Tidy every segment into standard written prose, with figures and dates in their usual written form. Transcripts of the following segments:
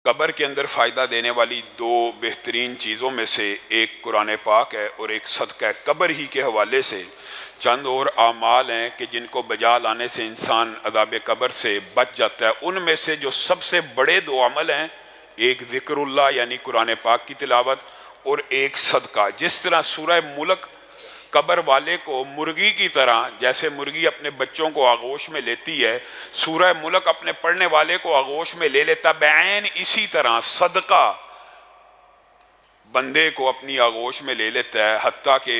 قبر کے اندر فائدہ دینے والی دو بہترین چیزوں میں سے ایک قرآن پاک ہے اور ایک صدقہ قبر ہی کے حوالے سے چند اور اعمال ہیں کہ جن کو بجا لانے سے انسان عذاب قبر سے بچ جاتا ہے۔ ان میں سے جو سب سے بڑے دو عمل ہیں، ایک ذکر اللہ یعنی قرآن پاک کی تلاوت اور ایک صدقہ۔ جس طرح سورہ ملک قبر والے کو مرغی کی طرح، جیسے مرغی اپنے بچوں کو آغوش میں لیتی ہے، سورہ ملک اپنے پڑھنے والے کو آغوش میں لے لیتا، بعین اسی طرح صدقہ بندے کو اپنی آغوش میں لے لیتا ہے۔ حتیٰ کہ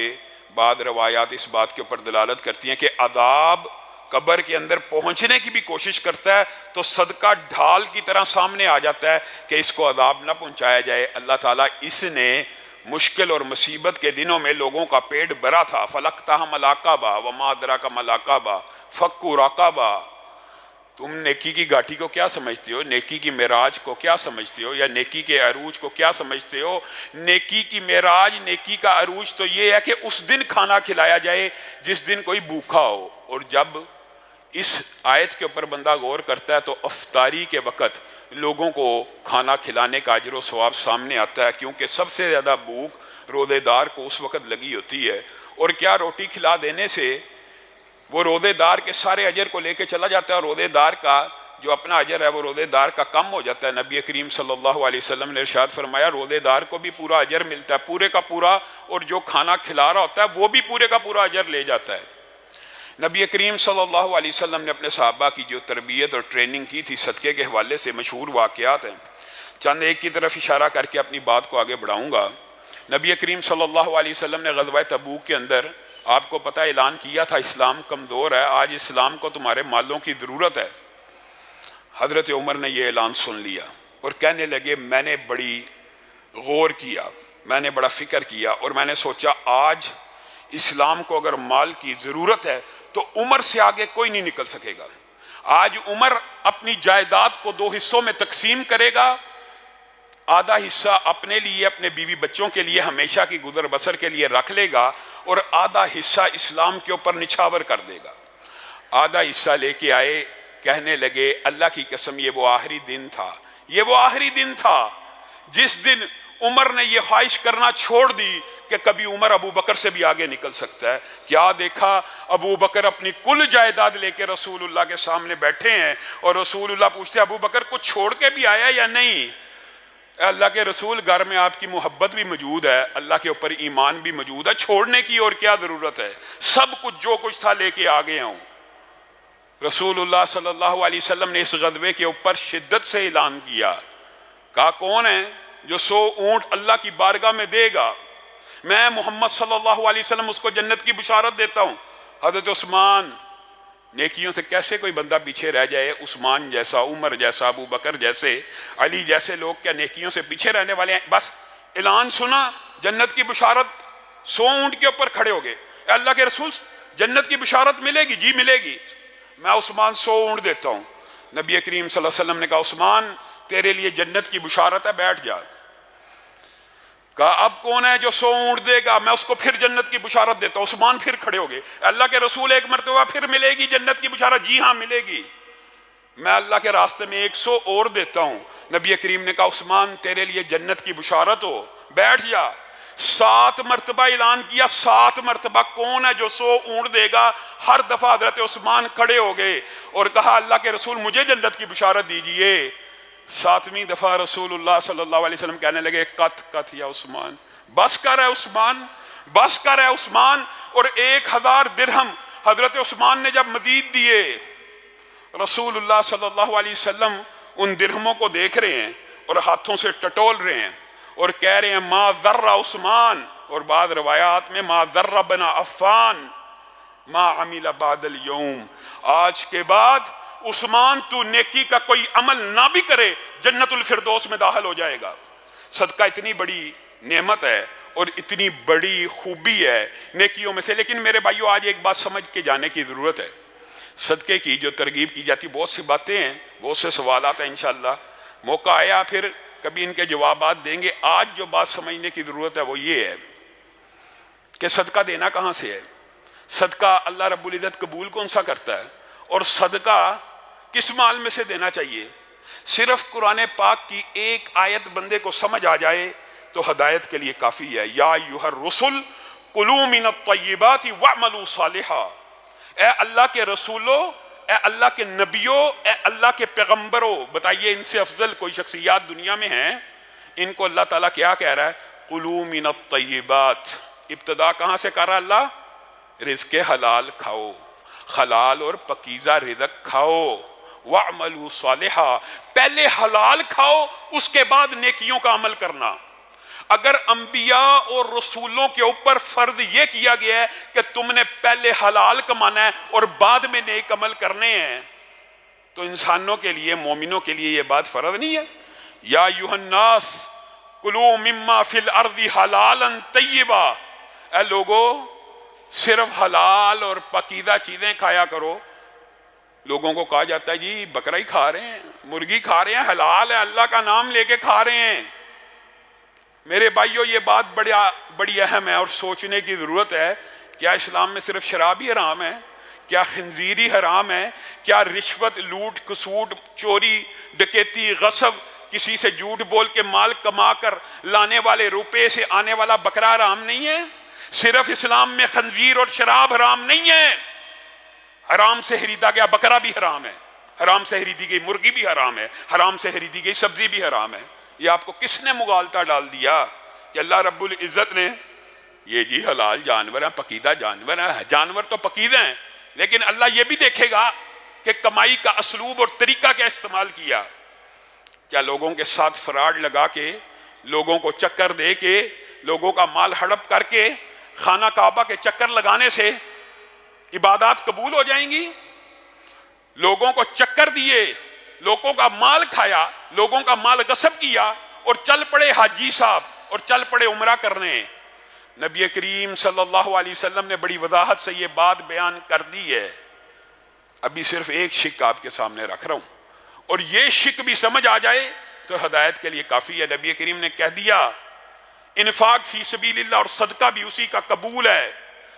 بعض روایات اس بات کے اوپر دلالت کرتی ہیں کہ عذاب قبر کے اندر پہنچنے کی بھی کوشش کرتا ہے تو صدقہ ڈھال کی طرح سامنے آ جاتا ہے کہ اس کو عذاب نہ پہنچایا جائے۔ اللہ تعالیٰ اس نے مشکل اور مصیبت کے دنوں میں لوگوں کا پیٹ بھرا تھا، فَلَقْتَحَمَ الْعَقَبَةَ وَمَا أَدْرَاكَ مَا الْعَقَبَةُ فَكُّ رَقَبَةٍ۔ تم نیکی کی گھاٹی کو کیا سمجھتے ہو؟ نیکی کی معراج کو کیا سمجھتے ہو؟ یا نیکی کے عروج کو کیا سمجھتے ہو؟ نیکی کی معراج، نیکی کا عروج تو یہ ہے کہ اس دن کھانا کھلایا جائے جس دن کوئی بھوکا ہو۔ اور جب اس آیت کے اوپر بندہ غور کرتا ہے تو افطاری کے وقت لوگوں کو کھانا کھلانے کا اجر و ثواب سامنے آتا ہے، کیونکہ سب سے زیادہ بھوک روزے دار کو اس وقت لگی ہوتی ہے۔ اور کیا روٹی کھلا دینے سے وہ روزے دار کے سارے اجر کو لے کے چلا جاتا ہے، اور روزے دار کا جو اپنا اجر ہے وہ روزے دار کا کم ہو جاتا ہے۔ نبی کریم صلی اللہ علیہ وسلم نے ارشاد فرمایا روزے دار کو بھی پورا اجر ملتا ہے، پورے کا پورا، اور جو کھانا کھلا رہا ہوتا ہے وہ بھی پورے کا پورا اجر لے جاتا ہے۔ نبی کریم صلی اللہ علیہ وسلم نے اپنے صحابہ کی جو تربیت اور ٹریننگ کی تھی صدقے کے حوالے سے مشہور واقعات ہیں، چند ایک کی طرف اشارہ کر کے اپنی بات کو آگے بڑھاؤں گا۔ نبی کریم صلی اللہ علیہ وسلم نے غزوہ تبوک کے اندر آپ کو پتہ اعلان کیا تھا اسلام کمزور ہے، آج اسلام کو تمہارے مالوں کی ضرورت ہے۔ حضرت عمر نے یہ اعلان سن لیا اور کہنے لگے میں نے بڑی غور کیا، میں نے بڑا فکر کیا، اور میں نے سوچا آج اسلام کو اگر مال کی ضرورت ہے تو عمر سے آگے کوئی نہیں نکل سکے گا۔ آج عمر اپنی جائیداد کو دو حصوں میں تقسیم کرے گا، آدھا حصہ اپنے لیے، اپنے بیوی بچوں کے لیے، ہمیشہ کی گزر بسر کے لیے رکھ لے گا، اور آدھا حصہ اسلام کے اوپر نچھاور کر دے گا۔ آدھا حصہ لے کے آئے، کہنے لگے اللہ کی قسم یہ وہ آخری دن تھا، یہ وہ آخری دن تھا جس دن عمر نے یہ خواہش کرنا چھوڑ دی کہ کبھی عمر ابو بکر سے بھی آگے نکل سکتا ہے۔ کیا دیکھا، ابو بکر اپنی کل جائیداد لے کے رسول اللہ کے سامنے بیٹھے ہیں، اور رسول اللہ پوچھتے ہیں ابو بکر کچھ چھوڑ کے بھی آیا یا نہیں؟ اللہ کے رسول گھر میں آپ کی محبت بھی موجود ہے، اللہ کے اوپر ایمان بھی موجود ہے، چھوڑنے کی اور کیا ضرورت ہے؟ سب کچھ جو کچھ تھا لے کے آگے ہوں۔ رسول اللہ صلی اللہ علیہ وسلم نے اس غزوے کے اوپر شدت سے اعلان کیا، کہا کون ہے جو 100 اونٹ اللہ کی بارگاہ میں دے گا، میں محمد صلی اللہ علیہ وسلم اس کو جنت کی بشارت دیتا ہوں۔ حضرت عثمان، نیکیوں سے کیسے کوئی بندہ پیچھے رہ جائے؟ عثمان جیسا، عمر جیسا، ابو بکر جیسے، علی جیسے لوگ کیا نیکیوں سے پیچھے رہنے والے ہیں؟ بس اعلان سنا جنت کی بشارت، 100 اونٹ کے اوپر کھڑے ہو گئے، اے اللہ کے رسول جنت کی بشارت ملے گی؟ جی ملے گی، میں عثمان 100 اونٹ دیتا ہوں۔ نبی کریم صلی اللہ علیہ وسلم نے کہا عثمان تیرے لیے جنت کی بشارت ہے، بیٹھ جا۔ کہا اب کون ہے جو 100 اونٹ دے گا؟ میں اس کو پھر جنت کی بشارت دیتا ہوں۔ عثمان پھر کھڑے ہو گئے، اللہ کے رسول ایک مرتبہ پھر ملے گی جنت کی بشارت؟ جی ہاں ملے گی، میں اللہ کے راستے میں 100 اور دیتا ہوں۔ نبی کریم نے کہا عثمان تیرے لیے جنت کی بشارت ہو، بیٹھ جا۔ 7 مرتبہ اعلان کیا، 7 مرتبہ کون ہے جو 100 اونٹ دے گا؟ ہر دفعہ حضرت عثمان کھڑے ہو گئے اور کہا اللہ کے رسول مجھے جنت کی بشارت دیجئے۔ 7ویں دفعہ رسول اللہ صلی اللہ علیہ وسلم کہنے لگے کت یا عثمان، بس کر ہے عثمان، بس کر ہے عثمان۔ اور 1000 درہم حضرت عثمان نے جب مزید دیے، رسول اللہ صلی اللہ علیہ وسلم ان درہموں کو دیکھ رہے ہیں اور ہاتھوں سے ٹٹول رہے ہیں اور کہہ رہے ہیں ما ذر عثمان، اور بعض روایات میں ما ذر بن عفان ما عمل بعد اليوم، آج کے بعد عثمان تو نیکی کا کوئی عمل نہ بھی کرے جنت الفردوس میں داخل ہو جائے گا۔ صدقہ اتنی بڑی نعمت ہے اور اتنی بڑی خوبی ہے نیکیوں میں سے۔ لیکن میرے بھائیو آج ایک بات سمجھ کے جانے کی ضرورت ہے، صدقے کی جو ترغیب کی جاتی بہت سی باتیں ہیں، بہت سے سوالات ہیں، انشاءاللہ موقع آیا پھر کبھی ان کے جوابات دیں گے۔ آج جو بات سمجھنے کی ضرورت ہے وہ یہ ہے کہ صدقہ دینا کہاں سے ہے، صدقہ اللہ رب العزت قبول کون سا کرتا ہے، اور صدقہ کس مال میں سے دینا چاہیے؟ صرف قرآن پاک کی ایک آیت بندے کو سمجھ آ جائے تو ہدایت کے لیے کافی ہے۔ یا ایھا الرسل کلوا من الطیبات واعملوا صالحا، اے اللہ کے رسولوں، اے اللہ کے نبیوں، اے اللہ کے پیغمبروں، بتائیے ان سے افضل کوئی شخصیات دنیا میں ہیں؟ ان کو اللہ تعالیٰ کیا کہہ رہا ہے؟ کلوا من الطیبات۔ ابتدا کہاں سے کر رہا اللہ؟ رزق حلال کھاؤ، حلال اور پکیزہ رزق کھاؤ۔ وَاعْمَلُوا صَالِحًا، پہلے حلال کھاؤ، اس کے بعد نیکیوں کا عمل کرنا۔ اگر انبیاء اور رسولوں کے اوپر فرض یہ کیا گیا ہے کہ تم نے پہلے حلال کمانا ہے اور بعد میں نیک عمل کرنے ہیں، تو انسانوں کے لیے، مومنوں کے لیے یہ بات فرض نہیں ہے؟ یا ایھا الناس کلوا مما فی الارض حلالا طیبا، اے لوگو صرف حلال اور پاکیزہ چیزیں کھایا کرو۔ لوگوں کو کہا جاتا ہے جی بکرا ہی کھا رہے ہیں، مرغی کھا رہے ہیں، حلال ہے، اللہ کا نام لے کے کھا رہے ہیں۔ میرے بھائیو، یہ بات بڑی اہم ہے اور سوچنے کی ضرورت ہے۔ کیا اسلام میں صرف شراب ہی حرام ہے؟ کیا خنزیر ہی حرام ہے؟ کیا رشوت، لوٹ کسوٹ، چوری، ڈکیتی، غصب، کسی سے جھوٹ بول کے مال کما کر لانے والے روپے سے آنے والا بکرا حرام نہیں ہے؟ صرف اسلام میں خنزیر اور شراب حرام نہیں ہے، حرام سے خریدا گیا بکرا بھی حرام ہے، حرام سے خریدی گئی مرغی بھی حرام ہے، حرام سے خریدی گئی سبزی بھی حرام ہے۔ یہ آپ کو کس نے مغالطہ ڈال دیا کہ اللہ رب العزت نے یہ جی حلال جانور ہیں، پکیدہ جانور ہیں؟ جانور تو پکیدہ ہیں، لیکن اللہ یہ بھی دیکھے گا کہ کمائی کا اسلوب اور طریقہ کیا استعمال کیا۔ کیا لوگوں کے ساتھ فراڈ لگا کے، لوگوں کو چکر دے کے، لوگوں کا مال ہڑپ کر کے، خانہ کعبہ کے چکر لگانے سے عبادات قبول ہو جائیں گی؟ لوگوں کو چکر دیے، لوگوں کا مال کھایا، لوگوں کا مال غصب کیا اور چل پڑے حاجی صاحب اور چل پڑے عمرہ کرنے۔ نبی کریم صلی اللہ علیہ وسلم نے بڑی وضاحت سے یہ بات بیان کر دی ہے۔ ابھی صرف ایک شک آپ کے سامنے رکھ رہا ہوں، اور یہ شک بھی سمجھ آ جائے تو ہدایت کے لیے کافی ہے۔ نبی کریم نے کہہ دیا انفاق فی سبیل اللہ اور صدقہ بھی اسی کا قبول ہے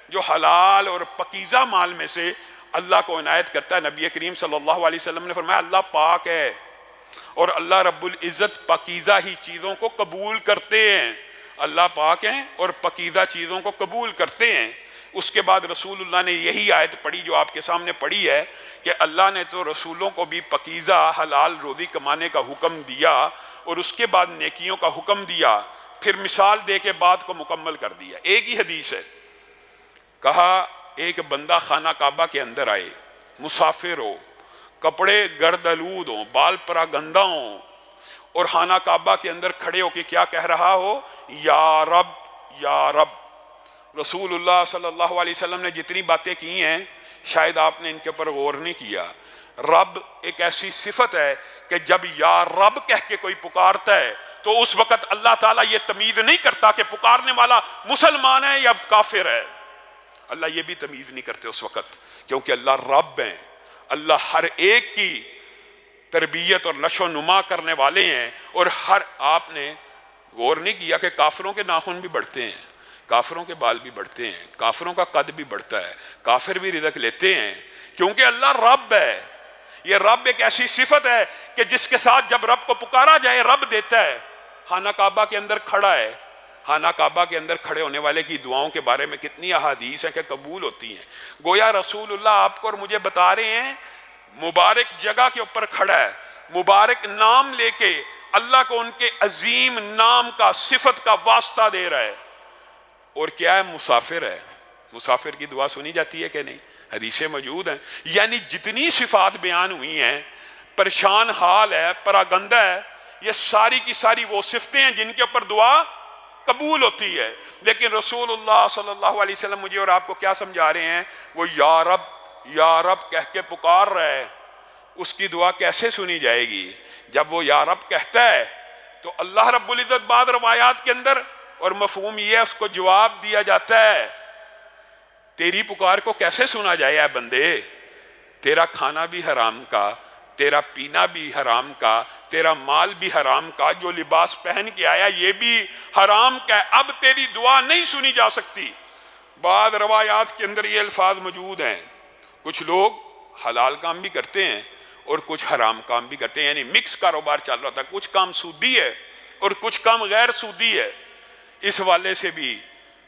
جو حلال اور پکیزہ مال میں سے اللہ کو عنایت کرتا ہے۔ نبی کریم صلی اللہ علیہ وسلم نے فرمایا اللہ پاک ہے اور اللہ رب العزت پاکیزہ ہی چیزوں کو قبول کرتے ہیں۔ اللہ پاک ہیں اور پاکیزہ چیزوں کو قبول کرتے ہیں۔ اس کے بعد رسول اللہ نے یہی آیت پڑھی جو آپ کے سامنے پڑھی ہے کہ اللہ نے تو رسولوں کو بھی پاکیزہ حلال روزی کمانے کا حکم دیا اور اس کے بعد نیکیوں کا حکم دیا، پھر مثال دے کے بات کو مکمل کر دیا۔ ایک ہی حدیث ہے، کہا ایک بندہ خانہ کعبہ کے اندر آئے، مسافر ہو، کپڑے گرد آلود ہوں، بال پراگندہ ہوں، اور خانہ کعبہ کے اندر کھڑے ہو کے کیا کہہ رہا ہو؟ یا رب یا رب۔ رسول اللہ صلی اللہ علیہ وسلم نے جتنی باتیں کی ہیں شاید آپ نے ان کے اوپر غور نہیں کیا۔ رب ایک ایسی صفت ہے کہ جب یا رب کہہ کے کوئی پکارتا ہے تو اس وقت اللہ تعالیٰ یہ تمیز نہیں کرتا کہ پکارنے والا مسلمان ہے یا کافر ہے۔ اللہ یہ بھی تمیز نہیں کرتے اس وقت، کیونکہ اللہ رب ہیں، اللہ ہر ایک کی تربیت اور نشو و نما کرنے والے ہیں۔ اور آپ نے غور نہیں کیا کہ کافروں کے ناخن بھی بڑھتے ہیں، کافروں کے بال بھی بڑھتے ہیں، کافروں کا قد بھی بڑھتا ہے، کافر بھی رزق لیتے ہیں، کیونکہ اللہ رب ہے۔ یہ رب ایک ایسی صفت ہے کہ جس کے ساتھ جب رب کو پکارا جائے رب دیتا ہے۔ خانہ کعبہ کے اندر کھڑا ہے، خانہ کعبہ کے اندر کھڑے ہونے والے کی دعاؤں کے بارے میں کتنی احادیث ہیں کہ قبول ہوتی ہیں۔ گویا رسول اللہ آپ کو اور مجھے بتا رہے ہیں مبارک جگہ کے اوپر کھڑا ہے، مبارک نام لے کے اللہ کو ان کے عظیم نام کا، صفت کا واسطہ دے رہا ہے۔ اور کیا ہے؟ مسافر ہے۔ مسافر کی دعا سنی جاتی ہے کہ نہیں؟ حدیثیں موجود ہیں۔ یعنی جتنی صفات بیان ہوئی ہیں، پریشان حال ہے، پراگندہ ہے، یہ ساری کی ساری وہ صفتیں ہیں جن کے اوپر دعا قبول ہوتی ہے۔ لیکن رسول اللہ صلی اللہ علیہ وسلم مجھے اور آپ کو کیا سمجھا رہے ہیں؟ وہ یا رب کہہ کے پکار رہا ہے، اس کی دعا کیسے سنی جائے گی؟ جب وہ یا رب کہتا ہے تو اللہ رب العزت بعض روایات کے اندر، اور مفہوم یہ ہے، اس کو جواب دیا جاتا ہے تیری پکار کو کیسے سنا جائے اے بندے؟ تیرا کھانا بھی حرام کا، تیرا پینا بھی حرام کا، تیرا مال بھی حرام کا، جو لباس پہن کے آیا یہ بھی حرام کا ہے، اب تیری دعا نہیں سنی جا سکتی۔ بعض روایات کے اندر یہ الفاظ موجود ہیں، کچھ لوگ حلال کام بھی کرتے ہیں اور کچھ حرام کام بھی کرتے ہیں، یعنی مکس کاروبار چل رہا تھا، کچھ کام سودی ہے اور کچھ کام غیر سودی ہے۔ اس والے سے بھی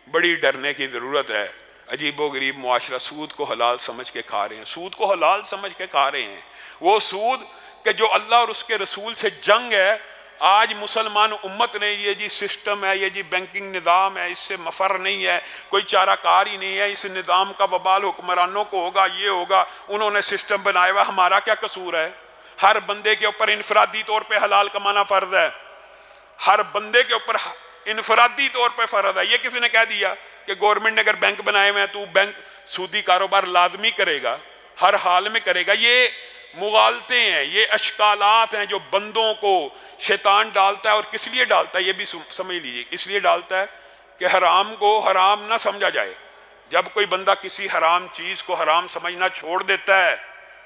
بڑی ڈرنے کی ضرورت ہے۔ عجیب و غریب معاشرہ سود کو حلال سمجھ کے کھا رہے ہیں، سود کو حلال سمجھ کے کھا رہے ہیں۔ وہ سود کہ جو اللہ اور اس کے رسول سے جنگ ہے، آج مسلمان امت نے یہ جی سسٹم ہے، یہ جی بینکنگ نظام ہے، اس سے مفر نہیں ہے، کوئی چارہ کار ہی نہیں ہے، اس نظام کا وبال حکمرانوں کو ہوگا، یہ ہوگا، انہوں نے سسٹم بنایا ہوا، ہمارا کیا قصور ہے؟ ہر بندے کے اوپر انفرادی طور پہ حلال کمانا فرض ہے، ہر بندے کے اوپر انفرادی طور پہ فرض ہے۔ یہ کسی نے کہہ دیا کہ گورنمنٹ نے اگر بینک بنائے ہوئے ہیں تو بینک سودی کاروبار لازمی کرے گا، ہر حال میں کرے گا؟ یہ مغالطے ہیں، یہ اشکالات ہیں جو بندوں کو شیطان ڈالتا ہے۔ اور کس لیے ڈالتا ہے یہ بھی سمجھ لیجیے، اس لیے ڈالتا ہے کہ حرام کو حرام نہ سمجھا جائے۔ جب کوئی بندہ کسی حرام چیز کو حرام سمجھنا چھوڑ دیتا ہے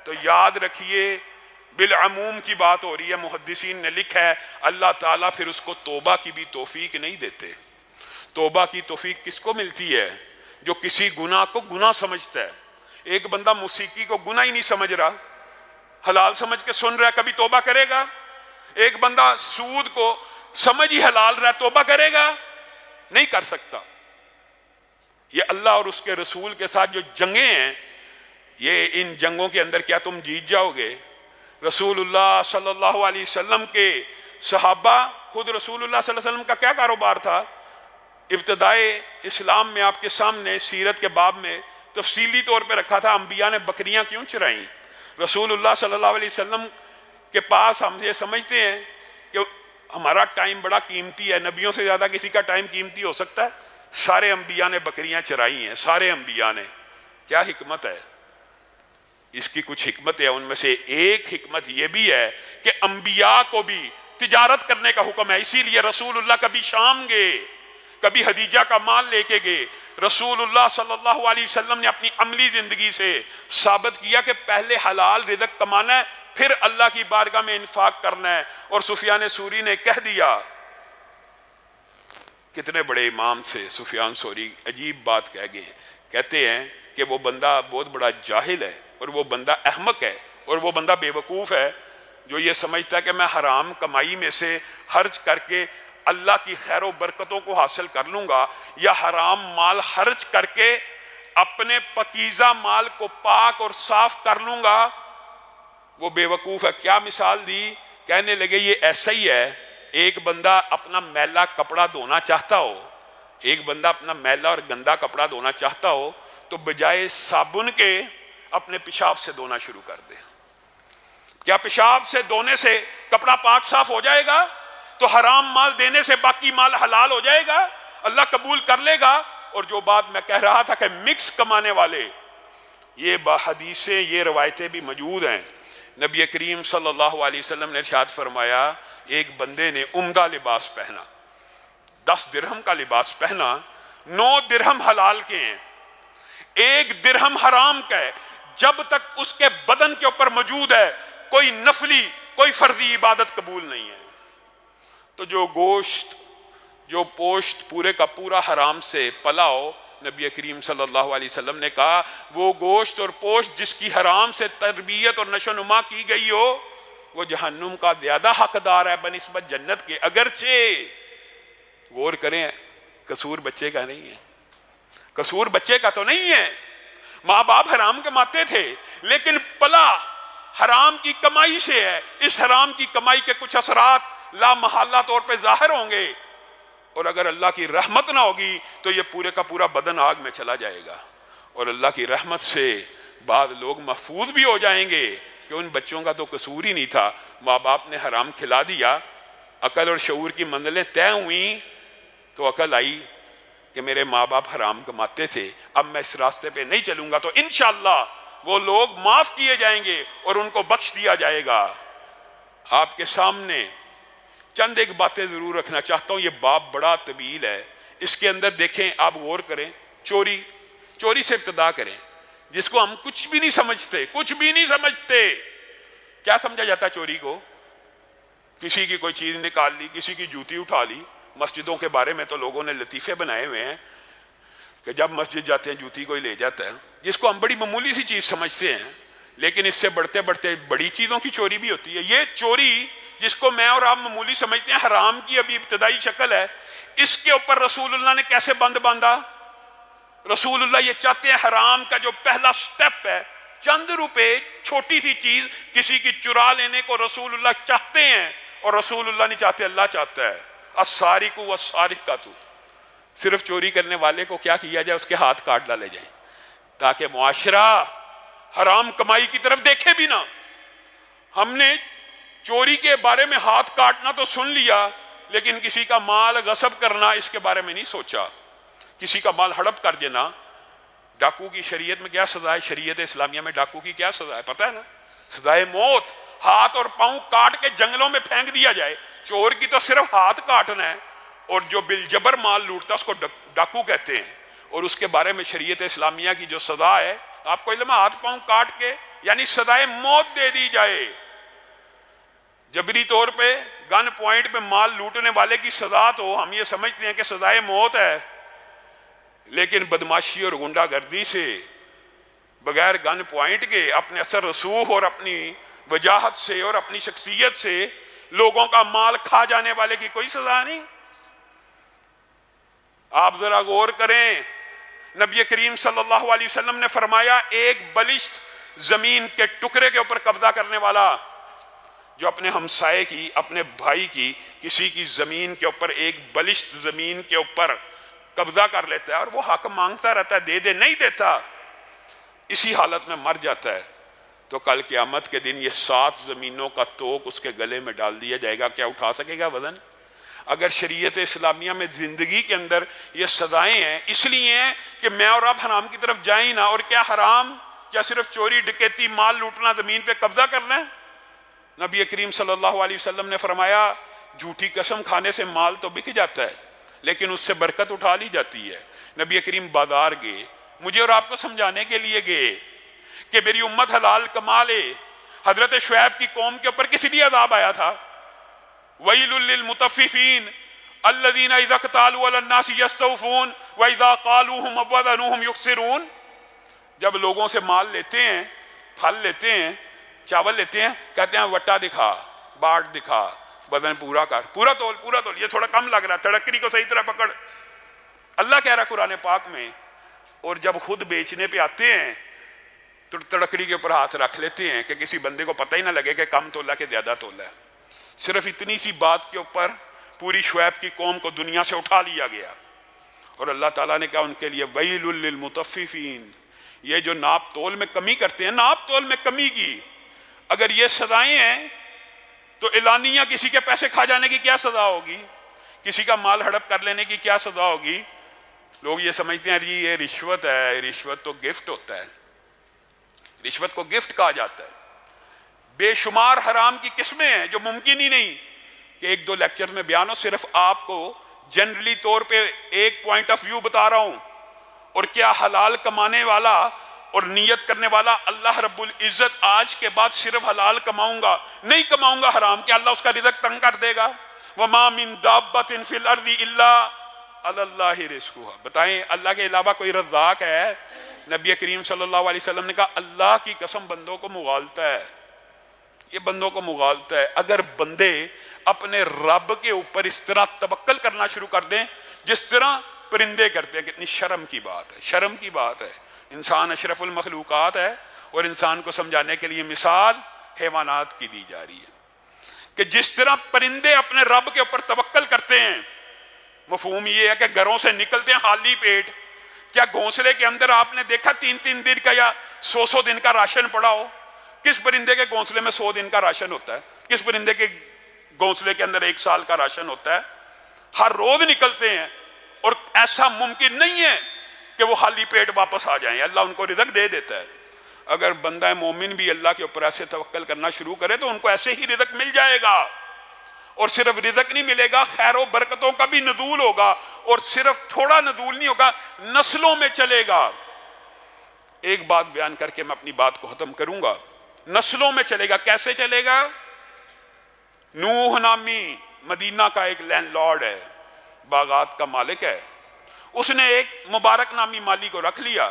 تو یاد رکھیے بالعموم کی بات ہو رہی ہے۔ محدثین نے لکھا ہے اللہ تعالیٰ پھر اس کو توبہ کی بھی توفیق نہیں دیتے۔ توبہ کی توفیق کس کو ملتی ہے؟ جو کسی گناہ کو گناہ سمجھتا ہے۔ ایک بندہ موسیقی کو گناہ ہی نہیں سمجھ رہا، حلال سمجھ کے سن رہا ہے، کبھی توبہ کرے گا؟ ایک بندہ سود کو سمجھ ہی حلال رہا ہے، توبہ کرے گا؟ نہیں کر سکتا۔ یہ اللہ اور اس کے رسول کے ساتھ جو جنگیں ہیں، یہ ان جنگوں کے اندر کیا تم جیت جاؤ گے؟ رسول اللہ صلی اللہ علیہ وسلم کے صحابہ، خود رسول اللہ صلی اللہ علیہ وسلم کا کیا کاروبار تھا؟ ابتدائے اسلام میں آپ کے سامنے سیرت کے باب میں تفصیلی طور پہ رکھا تھا، انبیاء نے بکریاں کیوں چرائیں؟ رسول اللہ صلی اللہ علیہ وسلم کے پاس ہم یہ سمجھتے ہیں کہ ہمارا ٹائم بڑا قیمتی ہے، نبیوں سے زیادہ کسی کا ٹائم قیمتی ہو سکتا ہے؟ سارے انبیاء نے بکریاں چرائی ہیں، سارے انبیاء نے۔ کیا حکمت ہے؟ اس کی کچھ حکمت ہے، ان میں سے ایک حکمت یہ بھی ہے کہ انبیاء کو بھی تجارت کرنے کا حکم ہے۔ اسی لیے رسول اللہ کبھی شام گئے، کبھی حدیجہ کا مال لے کے گئے۔ رسول اللہ صلی اللہ علیہ وسلم نے اپنی عملی زندگی سے ثابت کیا کہ پہلے حلال رزق کمانا ہے، پھر اللہ کی بارگاہ میں انفاق کرنا ہے۔ اور سفیان ثوری نے کہہ دیا، کتنے بڑے امام تھے سفیان ثوری، عجیب بات کہہ گئے، کہتے ہیں کہ وہ بندہ بہت بڑا جاہل ہے اور وہ بندہ احمق ہے اور وہ بندہ بے وقوف ہے جو یہ سمجھتا ہے کہ میں حرام کمائی میں سے خرچ کر کے اللہ کی خیر و برکتوں کو حاصل کر لوں گا، یا حرام مال خرچ کر کے اپنے پاکیزہ مال کو پاک اور صاف کر لوں گا۔ وہ بے وقوف ہے۔ کیا مثال دی؟ کہنے لگے یہ ایسا ہی ہے، ایک بندہ اپنا میلا کپڑا دھونا چاہتا ہو، ایک بندہ اپنا میلا اور گندا کپڑا دھونا چاہتا ہو تو بجائے صابن کے اپنے پیشاب سے دھونا شروع کر دے۔ کیا پیشاب سے دھونے سے کپڑا پاک صاف ہو جائے گا؟ تو حرام مال دینے سے باقی مال حلال ہو جائے گا، اللہ قبول کر لے گا۔ اور جو بات میں کہہ رہا تھا کہ مکس کمانے والے، یہ حدیثیں، یہ روایتیں بھی موجود ہیں۔ نبی کریم صلی اللہ علیہ وسلم نے ارشاد فرمایا، ایک بندے نے عمدہ لباس پہنا، 10 درہم کا لباس پہنا، 9 درہم حلال کے ہیں، 1 درہم حرام کا ہے۔ جب تک اس کے بدن کے اوپر موجود ہے کوئی نفلی، کوئی فرضی عبادت قبول نہیں ہے۔ تو جو گوشت، جو پوشت پورے کا پورا حرام سے پلا ہو، نبی کریم صلی اللہ علیہ وسلم نے کہا وہ گوشت اور پوشت جس کی حرام سے تربیت اور نشو و نما کی گئی ہو، وہ جہنم کا زیادہ حقدار ہے بنسبت جنت کے۔ اگرچہ غور کریں، قصور بچے کا نہیں ہے، قصور بچے کا تو نہیں ہے، ماں باپ حرام کماتے تھے لیکن پلا حرام کی کمائی سے ہے۔ اس حرام کی کمائی کے کچھ اثرات لا محالہ طور پہ ظاہر ہوں گے، اور اگر اللہ کی رحمت نہ ہوگی تو یہ پورے کا پورا بدن آگ میں چلا جائے گا۔ اور اللہ کی رحمت سے بعض لوگ محفوظ بھی ہو جائیں گے کہ ان بچوں کا تو قصور ہی نہیں تھا، ماں باپ نے حرام کھلا دیا، عقل اور شعور کی منزلیں طے ہوئیں تو عقل آئی کہ میرے ماں باپ حرام کماتے تھے، اب میں اس راستے پہ نہیں چلوں گا، تو انشاءاللہ وہ لوگ معاف کیے جائیں گے اور ان کو بخش دیا جائے گا۔ آپ کے سامنے چند ایک باتیں ضرور رکھنا چاہتا ہوں، یہ باب بڑا طویل ہے، اس کے اندر دیکھیں، آپ غور کریں۔ چوری سے ابتدا کریں، جس کو ہم کچھ بھی نہیں سمجھتے، کچھ بھی نہیں سمجھتے۔ کیا سمجھا جاتا ہے چوری کو؟ کسی کی کوئی چیز نکال لی، کسی کی جوتی اٹھا لی۔ مسجدوں کے بارے میں تو لوگوں نے لطیفے بنائے ہوئے ہیں کہ جب مسجد جاتے ہیں جوتی کوئی لے جاتا ہے، جس کو ہم بڑی معمولی سی چیز سمجھتے ہیں، لیکن اس سے بڑھتے بڑھتے بڑی چیزوں کی چوری بھی ہوتی ہے. یہ چوری جس کو میں اور آپ معمولی سمجھتے ہیں، حرام کی ابھی ابتدائی شکل ہے، اس کے اوپر رسول اللہ نے کیسے بند باندھا؟ رسول اللہ یہ چاہتے ہیں حرام کا جو پہلا سٹیپ ہے، چند روپے چھوٹی سی چیز کسی کی چرا لینے کو رسول اللہ چاہتے ہیں، اور رسول اللہ نہیں چاہتے، اللہ چاہتا ہے السارق والسارقۃ. صرف چوری کرنے والے کو کیا کیا جائے؟ اس کے ہاتھ کاٹ ڈالے جائیں تاکہ معاشرہ حرام کمائی کی طرف دیکھے بھی نہ. ہم نے چوری کے بارے میں ہاتھ کاٹنا تو سن لیا، لیکن کسی کا مال غصب کرنا اس کے بارے میں نہیں سوچا. کسی کا مال ہڑپ کر دینا. ڈاکو کی شریعت میں کیا سزا ہے؟ شریعت اسلامیہ میں ڈاکو کی کیا سزا ہے پتہ ہے نا؟ سزائے موت. ہاتھ اور پاؤں کاٹ کے جنگلوں میں پھینک دیا جائے. چور کی تو صرف ہاتھ کاٹنا ہے، اور جو بالجبر مال لوٹتا اس کو ڈاکو کہتے ہیں. اور اس کے بارے میں شریعت اسلامیہ کی جو سزا ہے، آپ کو علم ہے، ہاتھ پاؤں کاٹ کے یعنی سزائے موت دے دی جائے. جبری طور پہ گن پوائنٹ پہ مال لوٹنے والے کی سزا تو ہم یہ سمجھتے ہیں کہ سزائے موت ہے، لیکن بدماشی اور غنڈہ گردی سے بغیر گن پوائنٹ کے اپنے اثر رسوخ اور اپنی وجاہت سے اور اپنی شخصیت سے لوگوں کا مال کھا جانے والے کی کوئی سزا نہیں. آپ ذرا غور کریں، نبی کریم صلی اللہ علیہ وسلم نے فرمایا ایک بلشت زمین کے ٹکڑے کے اوپر قبضہ کرنے والا، جو اپنے ہمسائے کی، اپنے بھائی کی، کسی کی زمین کے اوپر، ایک بلشت زمین کے اوپر قبضہ کر لیتا ہے اور وہ حق مانگتا رہتا ہے، دے دے نہیں دیتا، اسی حالت میں مر جاتا ہے، تو کل قیامت کے دن یہ 7 زمینوں کا توق اس کے گلے میں ڈال دیا جائے گا. کیا اٹھا سکے گا وزن؟ اگر شریعت اسلامیہ میں زندگی کے اندر یہ سزائیں ہیں، اس لیے ہیں کہ میں اور آپ حرام کی طرف جائیں نہ. اور کیا حرام کیا صرف چوری ڈکیتی مال لوٹنا زمین پہ قبضہ کرنا ہے؟ نبی کریم صلی اللہ علیہ وسلم نے فرمایا جھوٹی قسم کھانے سے مال تو بک جاتا ہے لیکن اس سے برکت اٹھا لی جاتی ہے. نبی کریم بازار گئے، مجھے اور آپ کو سمجھانے کے لیے گئے کہ میری امت حلال کما لے. حضرت شعیب کی قوم کے اوپر کس لیے عذاب آیا تھا؟ وَيْلٌ لِّلْمُطَفِّفِينَ الَّذِينَ إِذَا اكْتَالُوا عَلَى النَّاسِ يَسْتَوْفُونَ وَإِذَا قَالُوهُمْ أَوْ وَزَنُوهُمْ يُخْسِرُونَ. جب لوگوں سے مال لیتے ہیں، پھل لیتے ہیں، چاول لیتے ہیں، کہتے ہیں وٹا دکھا، باٹ دکھا، وزن پورا کر، پورا تول، یہ تھوڑا کم لگ رہا ہے، تڑکری کو صحیح طرح پکڑ. اللہ کہہ رہا ہے قرآن پاک میں. اور جب خود بیچنے پہ آتے ہیں تو تڑکری کے اوپر ہاتھ رکھ لیتے ہیں کہ کسی بندے کو پتہ ہی نہ لگے کہ کم تولا کہ زیادہ تولا ہے. صرف اتنی سی بات کے اوپر پوری شعیب کی قوم کو دنیا سے اٹھا لیا گیا. اور اللہ تعالیٰ نے کہا ان کے لیے ویل للمطففین، یہ جو ناپ تول میں کمی کرتے ہیں، ناپ تول میں کمی کی اگر یہ سزائیں ہیں تو اعلانیہ کسی کے پیسے کھا جانے کی کیا سزا ہوگی؟ کسی کا مال ہڑپ کر لینے کی کیا سزا ہوگی؟ لوگ یہ سمجھتے ہیں جی یہ رشوت ہے، رشوت تو گفٹ ہوتا ہے، رشوت کو گفٹ کہا جاتا ہے. بے شمار حرام کی قسمیں ہیں جو ممکن ہی نہیں کہ ایک دو لیکچر میں بیان ہو. صرف آپ کو جنرلی طور پہ ایک پوائنٹ آف ویو بتا رہا ہوں. اور کیا حلال کمانے والا اور نیت کرنے والا اللہ رب العزت آج کے بعد صرف حلال کماؤں گا نہیں کماؤں گا حرام، کہ اللہ اس کا رزق تنگ کر دے گا؟ وَمَا مِن دَابَّةٍ فِي الْأَرْضِ إِلَّا عَلَى اللَّهِ رِزْقُهَا. بتائیں اللہ کے علاوہ کوئی رزاق ہے؟ نبی کریم صلی اللہ علیہ وسلم نے کہا اللہ کی قسم بندوں کو مغالتا ہے، یہ بندوں کو مغالتا ہے. اگر بندے اپنے رب کے اوپر اس طرح توکل کرنا شروع کر دیں جس طرح پرندے کرتے ہیں، کتنی شرم کی بات ہے، شرم کی بات ہے. انسان اشرف المخلوقات ہے اور انسان کو سمجھانے کے لیے مثال حیوانات کی دی جا رہی ہے کہ جس طرح پرندے اپنے رب کے اوپر توکل کرتے ہیں. مفہوم یہ ہے کہ گھروں سے نکلتے ہیں خالی پیٹ. کیا گھونسلے کے اندر آپ نے دیکھا 3 دن کا یا 100 دن کا راشن پڑا ہو؟ کس پرندے کے گھونسلے میں 100 دن کا راشن ہوتا ہے؟ کس پرندے کے گھونسلے کے اندر 1 سال کا راشن ہوتا ہے؟ ہر روز نکلتے ہیں اور ایسا ممکن نہیں ہے کہ وہ خالی پیٹ واپس آ جائیں. اللہ ان کو رزق دے دیتا ہے. اگر بندہ مومن بھی اللہ کے اوپر ایسے توکل کرنا شروع کرے تو ان کو ایسے ہی رزق مل جائے گا. اور صرف رزق نہیں ملے گا، خیر و برکتوں کا بھی نزول ہوگا. اور صرف تھوڑا نزول نہیں ہوگا، نسلوں میں چلے گا. ایک بات بیان کر کے میں اپنی بات کو ختم کروں گا. نسلوں میں چلے گا. کیسے چلے گا؟ نوح نامی مدینہ کا ایک لینڈ لارڈ ہے، باغات کا مالک ہے. اس نے ایک مبارک نامی مالی کو رکھ لیا.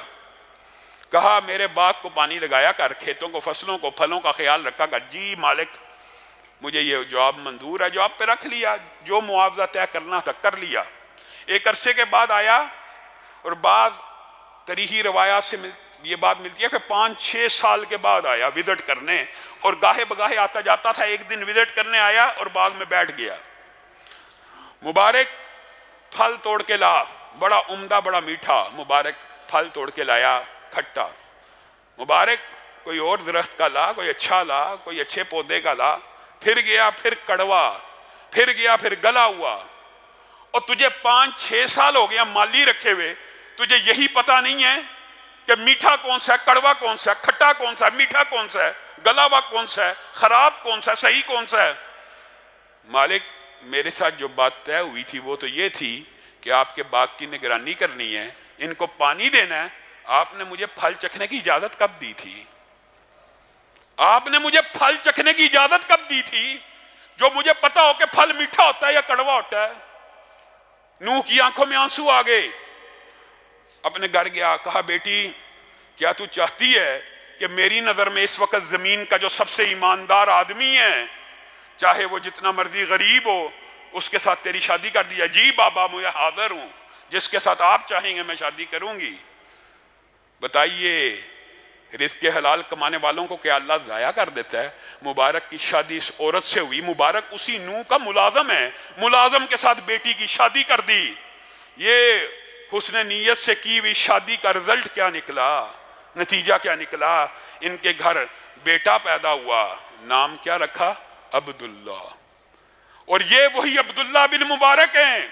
کہا میرے باغ کو پانی لگایا کر، کھیتوں کو، فصلوں کو، پھلوں کا خیال رکھا کر۔ جی مالک مجھے یہ جواب منظور ہے، جواب پہ رکھ لیا، جو معاوضہ طے کرنا تھا کر لیا۔ ایک عرصے کے بعد آیا، اور بعض تاریخی روایات سے یہ بات ملتی ہے کہ 5-6 سال کے بعد آیا وزٹ کرنے، اور گاہے بگاہے آتا جاتا تھا۔ ایک دن وزٹ کرنے آیا اور باغ میں بیٹھ گیا۔ مبارک پھل توڑ کے لا، بڑا عمدہ بڑا میٹھا مبارک پھل توڑ کے لایا، کھٹا۔ مبارک کوئی اور درخت کا لا، کوئی اچھا لا، کوئی اچھے پودے کا لا، پھر گیا پھر کڑوا، پھر گیا پھر گلا ہوا۔ اور تجھے 5-6 سال ہو گیا مالی رکھے ہوئے، تجھے یہی پتہ نہیں ہے کہ میٹھا کون سا ہے، کڑوا کون سا ہے، کھٹا کون سا ہے، میٹھا کون سا ہے، گلا ہوا کون سا ہے، خراب کون سا ہے، صحیح کون سا ہے؟ مالک میرے ساتھ جو بات طے ہوئی تھی وہ تو یہ تھی کہ آپ کے باغ کی نگرانی کرنی ہے، ان کو پانی دینا ہے۔ آپ نے مجھے پھل چکھنے کی اجازت کب دی تھی؟ آپ نے مجھے پھل چکھنے کی اجازت کب دی تھی جو مجھے پتا ہو کہ پھل میٹھا ہوتا ہے یا کڑوا ہوتا ہے؟ نوح کی آنکھوں میں آنسو آ گئے، اپنے گھر گیا، کہا بیٹی کیا تو چاہتی ہے کہ میری نظر میں اس وقت زمین کا جو سب سے ایماندار آدمی ہے، چاہے وہ جتنا مرضی غریب ہو، اس کے ساتھ تیری شادی کر دیا؟ جی بابا میں حاضر ہوں، جس کے ساتھ آپ چاہیں گے میں شادی کروں گی۔ بتائیے رزق حلال کمانے والوں کو کیا اللہ ضائع کر دیتا ہے؟ مبارک کی شادی اس عورت سے ہوئی، مبارک اسی نوح کا ملازم ہے، ملازم کے ساتھ بیٹی کی شادی کر دی۔ یہ حسن نیت سے کی ہوئی شادی کا رزلٹ کیا نکلا، نتیجہ کیا نکلا؟ ان کے گھر بیٹا پیدا ہوا، نام کیا رکھا؟ عبداللہ۔ اور یہ وہی عبداللہ بن مبارک ہیں۔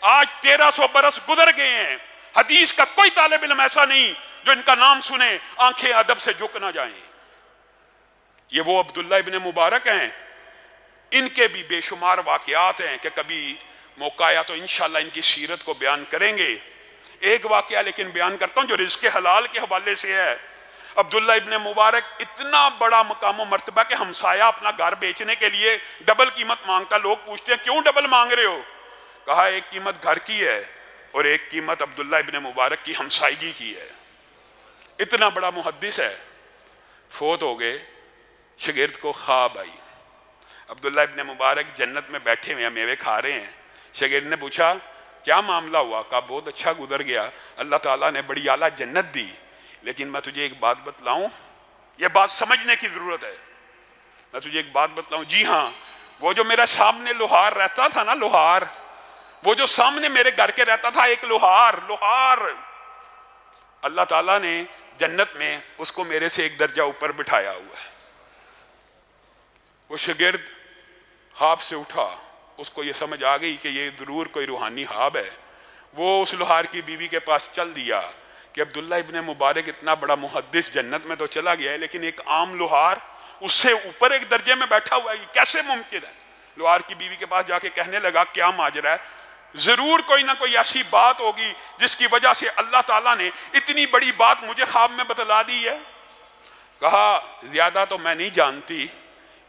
آج 1300 برس گزر گئے ہیں، حدیث کا کوئی طالب علم ایسا نہیں جو ان کا نام سنے آنکھیں ادب سے جھک نہ جائیں۔ یہ وہ عبداللہ ابن مبارک ہیں۔ ان کے بھی بے شمار واقعات ہیں کہ کبھی موقع آیا تو انشاءاللہ ان کی سیرت کو بیان کریں گے۔ ایک واقعہ لیکن بیان کرتا ہوں جو رزق حلال کے حوالے سے ہے۔ عبداللہ ابن مبارک اتنا بڑا مقام و مرتبہ کہ ہمسایہ اپنا گھر بیچنے کے لیے ڈبل قیمت مانگتا۔ لوگ پوچھتے ہیں کیوں ڈبل مانگ رہے ہو؟ کہا ایک قیمت گھر کی ہے اور ایک قیمت عبداللہ ابن مبارک کی ہمسائیگی کی ہے۔ اتنا بڑا محدث ہے، فوت ہو گئے، شاگرد کو خواب آئی، عبداللہ ابن مبارک جنت میں بیٹھے ہوئے ہیں، میوے کھا رہے ہیں۔ شاگرد نے پوچھا کیا معاملہ ہوا؟ کہا بہت اچھا گزر گیا، اللہ تعالیٰ نے بڑی اعلیٰ جنت دی، لیکن میں تجھے ایک بات بتلاؤں، یہ بات سمجھنے کی ضرورت ہے، میں تجھے ایک بات بتلاؤں۔ جی ہاں، وہ جو میرا سامنے لوہار رہتا تھا نا، لوہار، وہ جو سامنے میرے گھر کے رہتا تھا ایک لوہار، اللہ تعالیٰ نے جنت میں اس کو میرے سے ایک درجہ اوپر بٹھایا ہوا ہے۔ وہ شاگرد خواب سے اٹھا، اس کو یہ سمجھ آ گئی کہ یہ ضرور کوئی روحانی خواب ہے۔ وہ اس لوہار کی بیوی کے پاس چل دیا کہ عبداللہ ابن مبارک اتنا بڑا محدث جنت میں تو چلا گیا ہے، لیکن ایک عام لوہار اس سے اوپر ایک درجے میں بیٹھا ہوا ہے، یہ کیسے ممکن ہے؟ لوہار کی بیوی کے پاس جا کے کہنے لگا کیا ماجرا ہے؟ ضرور کوئی نہ کوئی ایسی بات ہوگی جس کی وجہ سے اللہ تعالیٰ نے اتنی بڑی بات مجھے خواب میں بتلا دی ہے۔ کہا زیادہ تو میں نہیں جانتی،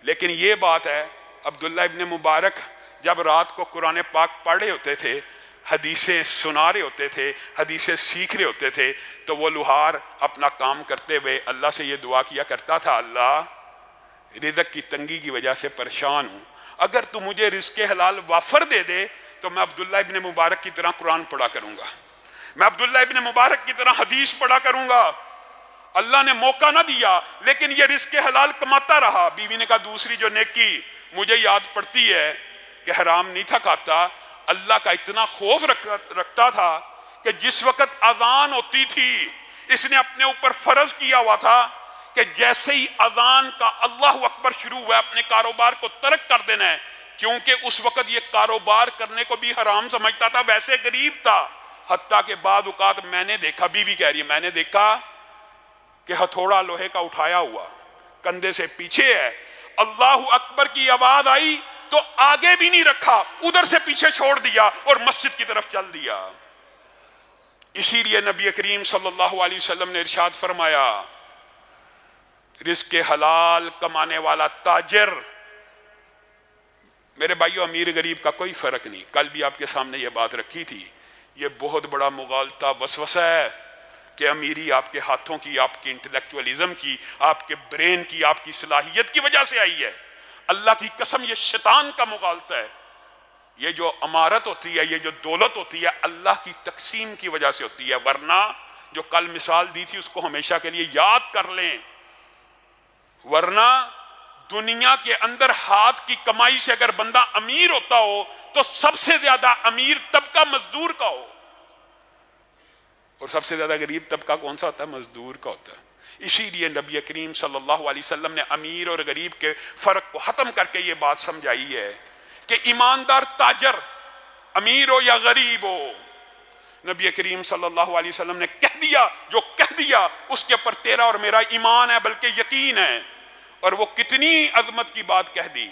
لیکن یہ بات ہے عبداللہ ابن مبارک جب رات کو قرآن پاک پڑھ رہے ہوتے تھے، حدیثیں سنا رہے ہوتے تھے، حدیثیں سیکھ رہے ہوتے تھے، تو وہ لوہار اپنا کام کرتے ہوئے اللہ سے یہ دعا کیا کرتا تھا، اللہ رزق کی تنگی کی وجہ سے پریشان ہوں، اگر تو مجھے رزق حلال وافر دے دے تو میں عبداللہ ابن مبارک کی طرح قرآن پڑھا کروں گا، میں عبداللہ ابن مبارک کی طرح حدیث پڑھا کروں گا۔ اللہ نے موقع نہ دیا لیکن یہ رزق حلال کماتا رہا۔ بیوی نے کہا دوسری جو نیکی مجھے یاد پڑتی ہے کہ حرام نہیں تھا کھاتا، اللہ کا اتنا خوف رکھتا تھا کہ جس وقت اذان ہوتی تھی اس نے اپنے اوپر فرض کیا ہوا تھا کہ جیسے ہی اذان کا اللہ اکبر شروع ہوا اپنے کاروبار کو ترک کر دینا ہے، کیونکہ اس وقت یہ کاروبار کرنے کو بھی حرام سمجھتا تھا، ویسے غریب تھا۔ حتیٰ کہ بعض اوقات میں نے دیکھا، بیوی کہہ رہی ہے میں نے دیکھا کہ ہتھوڑا لوہے کا اٹھایا ہوا کندھے سے پیچھے ہے، اللہ اکبر کی آواز آئی تو آگے بھی نہیں رکھا، ادھر سے پیچھے چھوڑ دیا اور مسجد کی طرف چل دیا۔ اسی لیے نبی کریم صلی اللہ علیہ وسلم نے ارشاد فرمایا رزق حلال کمانے والا تاجر، میرے بھائیو امیر غریب کا کوئی فرق نہیں، کل بھی آپ کے سامنے یہ بات رکھی تھی، یہ بہت بڑا مغالطہ وسوسہ ہے۔ کہ امیری آپ کے ہاتھوں کی، آپ کے انٹلیکچولیزم کی، آپ کے برین کی، آپ کی صلاحیت کی وجہ سے آئی ہے۔ اللہ کی قسم یہ شیطان کا مغالطہ ہے۔ یہ جو امارت ہوتی ہے، یہ جو دولت ہوتی ہے، اللہ کی تقسیم کی وجہ سے ہوتی ہے، ورنہ جو کل مثال دی تھی اس کو ہمیشہ کے لیے یاد کر لیں، ورنہ دنیا کے اندر ہاتھ کی کمائی سے اگر بندہ امیر ہوتا ہو تو سب سے زیادہ امیر طبقہ مزدور کا ہو، اور سب سے زیادہ غریب طبقہ کون سا ہوتا ہے؟ مزدور کا ہوتا ہے۔ اسی لیے نبی کریم صلی اللہ علیہ وسلم نے امیر اور غریب کے فرق کو ختم کر کے یہ بات سمجھائی ہے کہ ایماندار تاجر امیر ہو یا غریب ہو، نبی کریم صلی اللہ علیہ وسلم نے کہہ دیا جو کہہ دیا، اس کے اوپر تیرا اور میرا ایمان ہے، بلکہ یقین ہے۔ اور وہ کتنی عظمت کی بات کہہ دی،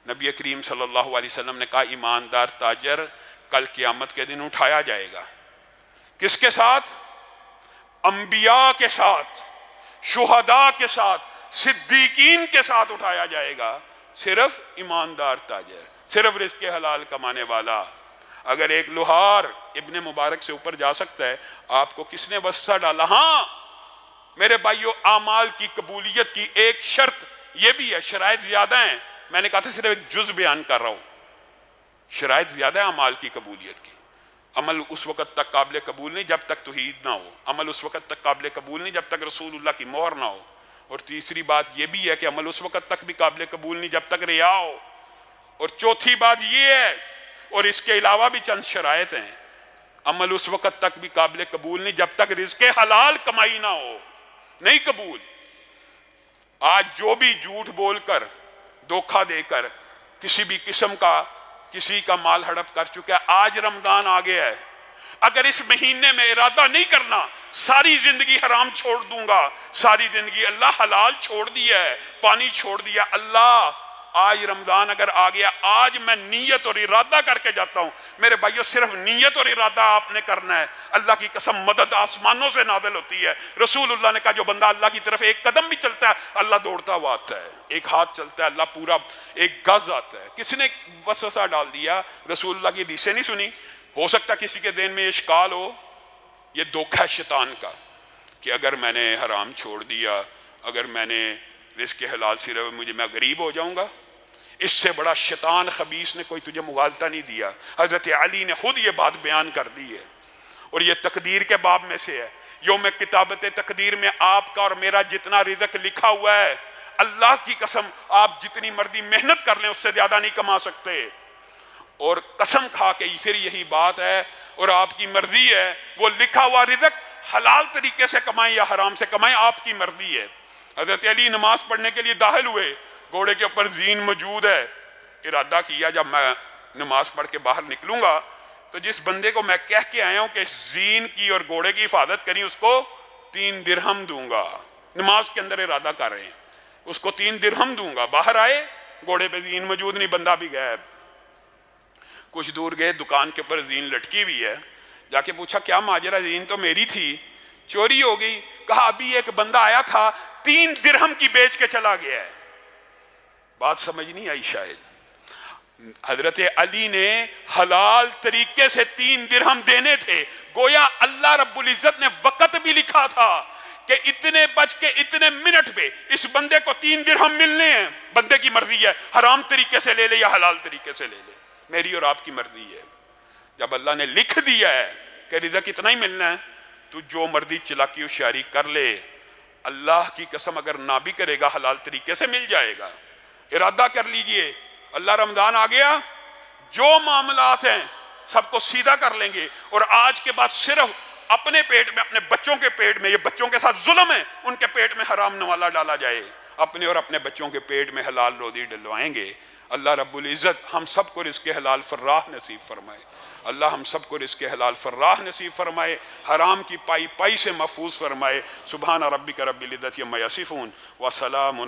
نبی کریم صلی اللہ علیہ وسلم نے کہا ایماندار تاجر کل قیامت کے دن اٹھایا جائے گا، کس کے ساتھ؟ انبیاء کے ساتھ، شہداء کے ساتھ، صدیقین کے ساتھ اٹھایا جائے گا۔ صرف ایماندار تاجر، صرف رزق حلال کمانے والا۔ اگر ایک لوہار ابن مبارک سے اوپر جا سکتا ہے، آپ کو کس نے وسوسہ ڈالا؟ ہاں میرے بھائیو، اعمال کی قبولیت کی ایک شرط یہ بھی ہے، شرائط زیادہ ہیں، میں نے کہا تھا صرف ایک جز بیان کر رہا ہوں، شرائط زیادہ ہے اعمال کی قبولیت کی۔ عمل اس وقت تک قابل قبول نہیں جب تک توحید نہ ہو، عمل اس وقت تک قابل قبول نہیں جب تک رسول اللہ کی مہر نہ ہو، اور تیسری بات یہ بھی ہے کہ عمل اس وقت تک بھی قابل قبول نہیں جب تک ریا ہو، اور چوتھی بات یہ ہے، اور اس کے علاوہ بھی چند شرائط ہیں، عمل اس وقت تک بھی قابل قبول نہیں جب تک رزق حلال کمائی نہ ہو، نہیں قبول۔ آج جو بھی جھوٹ بول کر، دھوکہ دے کر کسی بھی قسم کا کسی کا مال ہڑپ کر چکا ہے، آج رمضان آ گیا ہے، اگر اس مہینے میں ارادہ نہیں کرنا ساری زندگی حرام چھوڑ دوں گا، ساری زندگی اللہ حلال چھوڑ دیا ہے، پانی چھوڑ دیا، اللہ آج رمضان اگر آ گیا، آج میں نیت اور ارادہ کر کے جاتا ہوں۔ میرے بھائیو صرف نیت اور ارادہ آپ نے کرنا ہے، اللہ کی قسم مدد آسمانوں سے نازل ہوتی ہے۔ رسول اللہ نے کہا جو بندہ اللہ کی طرف ایک قدم بھی چلتا ہے اللہ دوڑتا ہوا آتا ہے، ایک ہاتھ چلتا ہے اللہ پورا ایک گز آتا ہے۔ کس نے وسوسہ ڈال دیا؟ رسول اللہ کی حدیثیں نہیں سنی؟ ہو سکتا کسی کے ذہن میں اشکال ہو، یہ دھوکہ ہے شیطان کا کہ اگر میں نے حرام چھوڑ دیا، اگر میں نے رزق حلال صرف میں غریب ہو جاؤں گا۔ اس سے بڑا شیطان خبیث نے کوئی تجھے مغالطہ نہیں دیا۔ حضرت علی نے خود یہ بات بیان کر دی ہے، اور یہ تقدیر کے باب میں سے ہے۔ یوم کتابت تقدیر میں آپ کا اور میرا جتنا رزق لکھا ہوا ہے، اللہ کی قسم آپ جتنی مرضی محنت کر لیں اس سے زیادہ نہیں کما سکتے، اور قسم کھا کے پھر یہی بات ہے، اور آپ کی مرضی ہے وہ لکھا ہوا رزق حلال طریقے سے کمائیں یا حرام سے کمائیں، آپ کی مرضی ہے۔ حضرت علی نماز پڑھنے کے لیے داخل ہوئے، گھوڑے کے اوپر زین موجود ہے، ارادہ کیا جب میں نماز پڑھ کے باہر نکلوں گا تو جس بندے کو میں کہہ کے آیا ہوں کہ زین کی اور گھوڑے کی حفاظت کری اس کو 3 درہم دوں گا، نماز کے اندر ارادہ کر رہے ہیں، اس کو 3 درہم دوں گا۔ باہر آئے، گھوڑے پہ زین موجود نہیں، بندہ بھی غائب۔ کچھ دور گئے، دکان کے اوپر زین لٹکی ہوئی ہے، جا کے پوچھا کیا ماجرا؟ زین تو میری تھی، چوری ہو گئی۔ کہا ابھی ایک بندہ آیا تھا 3 درہم کی بیچ کے چلا گیا ہے۔ بات سمجھ نہیں آئی شاید۔ حضرت علی نے حلال طریقے سے 3 درہم دینے تھے، گویا اللہ رب العزت نے وقت بھی لکھا تھا کہ اتنے بج کے اتنے منٹ پہ اس بندے کو 3 درہم ملنے ہیں، بندے کی مرضی ہے حرام طریقے سے لے لے یا حلال طریقے سے لے لے، میری اور آپ کی مرضی ہے۔ جب اللہ نے لکھ دیا ہے کہ رزق اتنا ہی ملنا ہے تو جو مرضی چلاکی ہوشیاری کر لے، اللہ کی قسم اگر نہ بھی کرے گا حلال طریقے سے مل جائے گا۔ ارادہ کر لیجئے، اللہ رمضان آ گیا، جو معاملات ہیں سب کو سیدھا کر لیں گے، اور آج کے بعد صرف اپنے پیٹ میں، اپنے بچوں کے پیٹ میں، یہ بچوں کے ساتھ ظلم ہے، ان کے پیٹ میں حرام نوالا ڈالا جائے، اپنے اور اپنے بچوں کے پیٹ میں حلال روزی ڈلوائیں گے۔ اللہ رب العزت ہم سب کو رزق حلال فراہ نصیب فرمائے، اللہ ہم سب کو رزق حلال فراہ نصیب فرمائے، حرام کی پائی پائی سے محفوظ فرمائے۔ سبحان ربک رب العزت عما یصفون وسلام